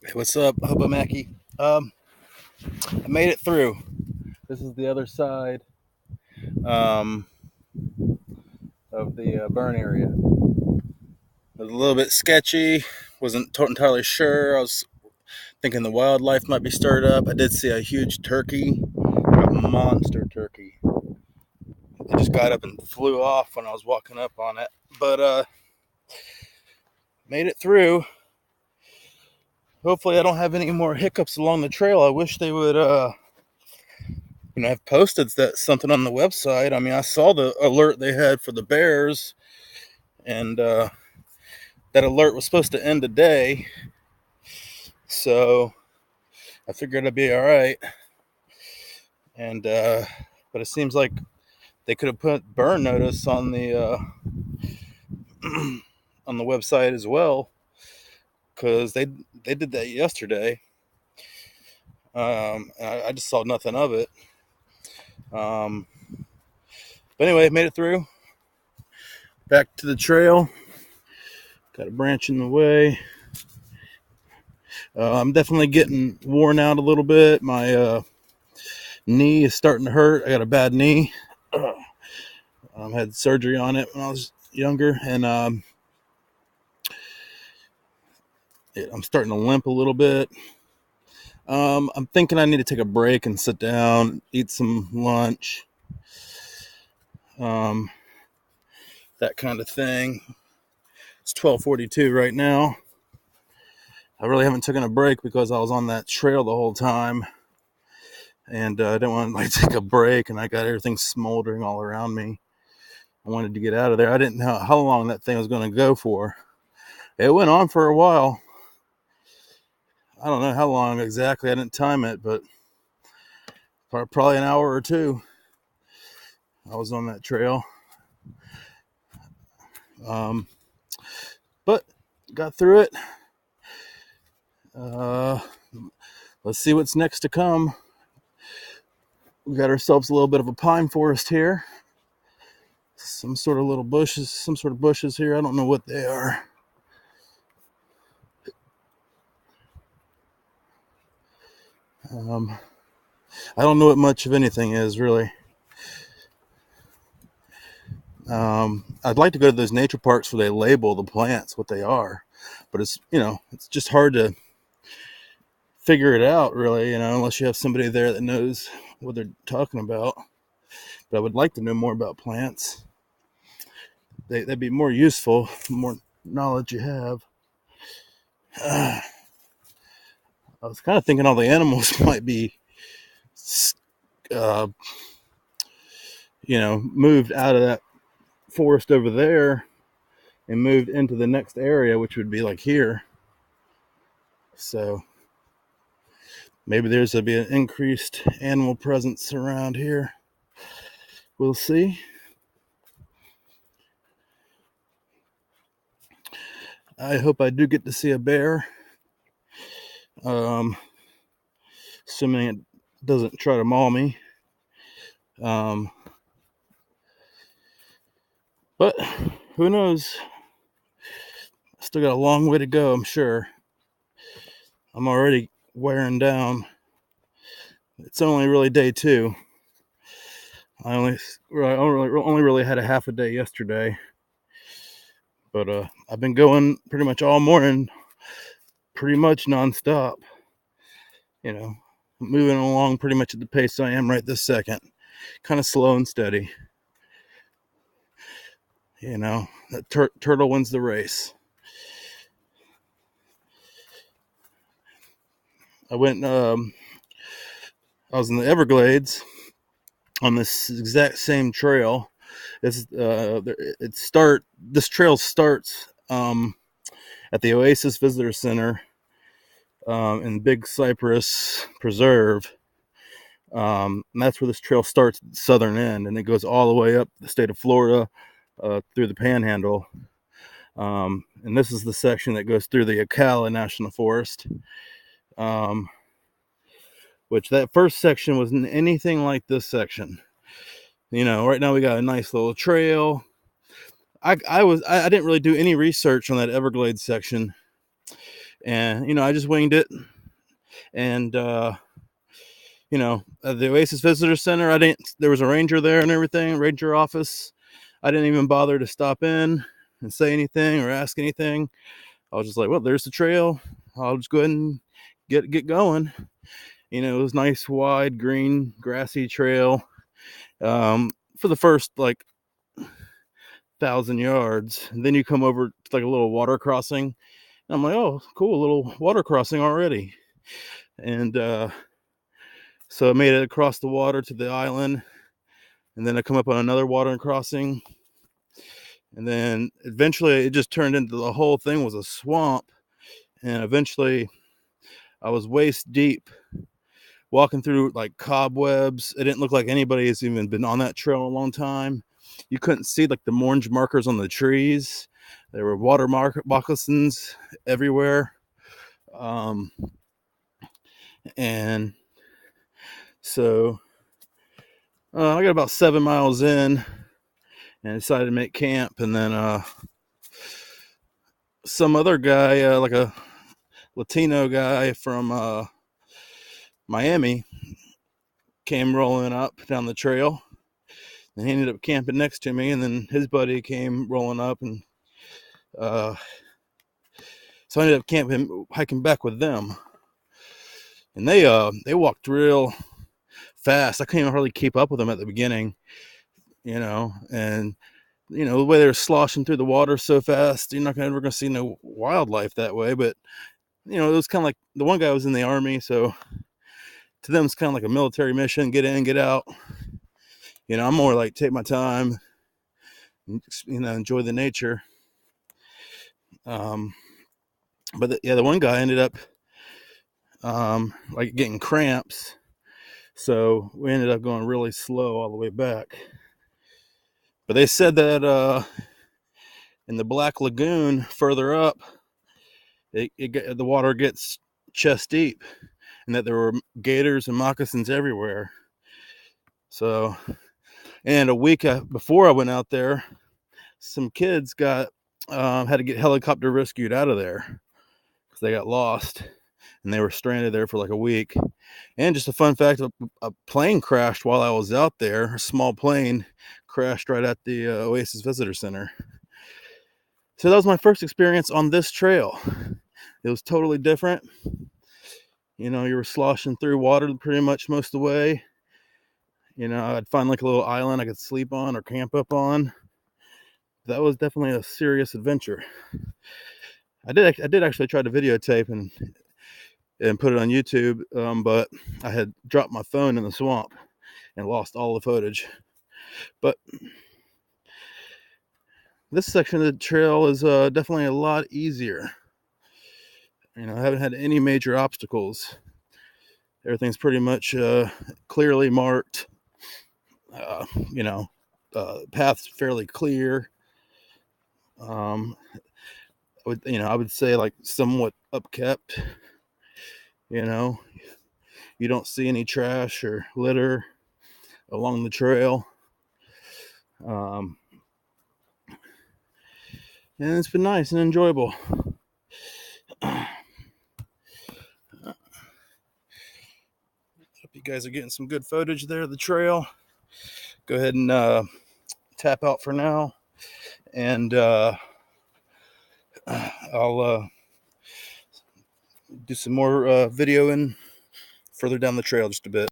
Hey, what's up, Hubba Mackie? I made it through. This is the other side um, of the burn area. It was a little bit sketchy. Wasn't entirely sure. I was thinking the wildlife might be stirred up. I did see a huge turkey, a monster turkey. It just got up and flew off when I was walking up on it. But made it through. Hopefully, I don't have any more hiccups along the trail. I wish they would have posted that something on the website. I mean, I saw the alert they had for the bears, and that alert was supposed to end today, so I figured I'd be all right. And but it seems like they could have put burn notice on the on the website as well, because they did that yesterday. I just saw nothing of it. But anyway, made it through. Back to the trail. Got a branch in the way. I'm definitely getting worn out a little bit. My knee is starting to hurt. I got a bad knee. Had surgery on it when I was younger, and I'm starting to limp a little bit. I'm thinking I need to take a break and sit down, eat some lunch, that kind of thing. It's 12:42 right now. I really haven't taken a break because I was on that trail the whole time, and I didn't want to take a break, and I got everything smoldering all around me. I wanted to get out of there. I didn't know how long that thing was going to go for. It went on for a while. I don't know how long exactly. I didn't time it, but probably an hour or two. I was on that trail. But got through it. Let's see what's next to come. We got ourselves a little bit of a pine forest here. Some sort of bushes here. I don't know what they are. I don't know what much of anything is, really. I'd like to go to those nature parks where they label the plants what they are, but it's just hard to figure it out, really, unless you have somebody there that knows what they're talking about. But I would like to know more about plants. They'd be more useful the more knowledge you have. I was kind of thinking all the animals might be moved out of that forest over there and moved into the next area, which would be like here. So maybe there's going to be an increased animal presence around here. We'll see. I hope I do get to see a bear. Assuming it doesn't try to maul me. But who knows? Still got a long way to go, I'm sure. I'm already wearing down. It's only really day 2. I only really had a half a day yesterday. But I've been going pretty much all morning, pretty much nonstop. Moving along pretty much at the pace I am right this second. Kind of slow and steady. That turtle wins the race. I was in the Everglades on this exact same trail. This trail starts at the Oasis Visitor Center in Big Cypress Preserve. And that's where this trail starts at the southern end, and it goes all the way up the state of Florida through the Panhandle. And this is the section that goes through the Ocala National Forest. Which that first section wasn't anything like this section. Right now we got a nice little trail. I didn't really do any research on that Everglades section, And I just winged it. And the Oasis Visitor Center, there was a ranger there and everything, ranger office. I didn't even bother to stop in and say anything or ask anything. I was just like, well, there's the trail. I'll just go ahead and get going. It was nice, wide, green, grassy trail. For the first 1,000 yards, and then you come over to like a little water crossing. And I'm like, oh, cool, a little water crossing already. And so I made it across the water to the island, and then I come up on another water crossing, and then eventually it just turned into the whole thing was a swamp, and eventually I was waist deep walking through like cobwebs. It didn't look like anybody has even been on that trail in a long time. You couldn't see like the orange markers on the trees. There were water moccasins everywhere. And so I got about 7 miles in and decided to make camp. And then some other guy, like a Latino guy from Miami, came rolling up down the trail. And he ended up camping next to me. And then his buddy came rolling up. And so I ended up hiking back with them. And they walked real fast. I couldn't even hardly keep up with them at the beginning, and the way they're sloshing through the water so fast, you're not ever gonna see no wildlife that way. But it was kind of like the one guy was in the army, so to them it's kind of like a military mission: get in, get out. I'm more like take my time, and, enjoy the nature. But the one guy ended up like getting cramps, so we ended up going really slow all the way back. But they said that in the Black Lagoon further up, the water gets chest deep, and that there were gators and moccasins everywhere. So, and a week before I went out there, some kids had to get helicopter rescued out of there because they got lost and they were stranded there for like a week. And just a fun fact, a plane crashed while I was out there. A small plane crashed right at the Oasis Visitor Center. So that was my first experience on this trail. It was totally different. You were sloshing through water pretty much most of the way. I'd find like a little island I could sleep on or camp up on. That was definitely a serious adventure. I did actually try to videotape and put it on YouTube, but I had dropped my phone in the swamp and lost all the footage. But this section of the trail is definitely a lot easier. I haven't had any major obstacles. Everything's pretty much clearly marked. Path's fairly clear. I would say like somewhat upkept. You don't see any trash or litter along the trail. And it's been nice and enjoyable. Hope you guys are getting some good footage there of the trail. Go ahead and tap out for now, and I'll do some more videoing further down the trail just a bit.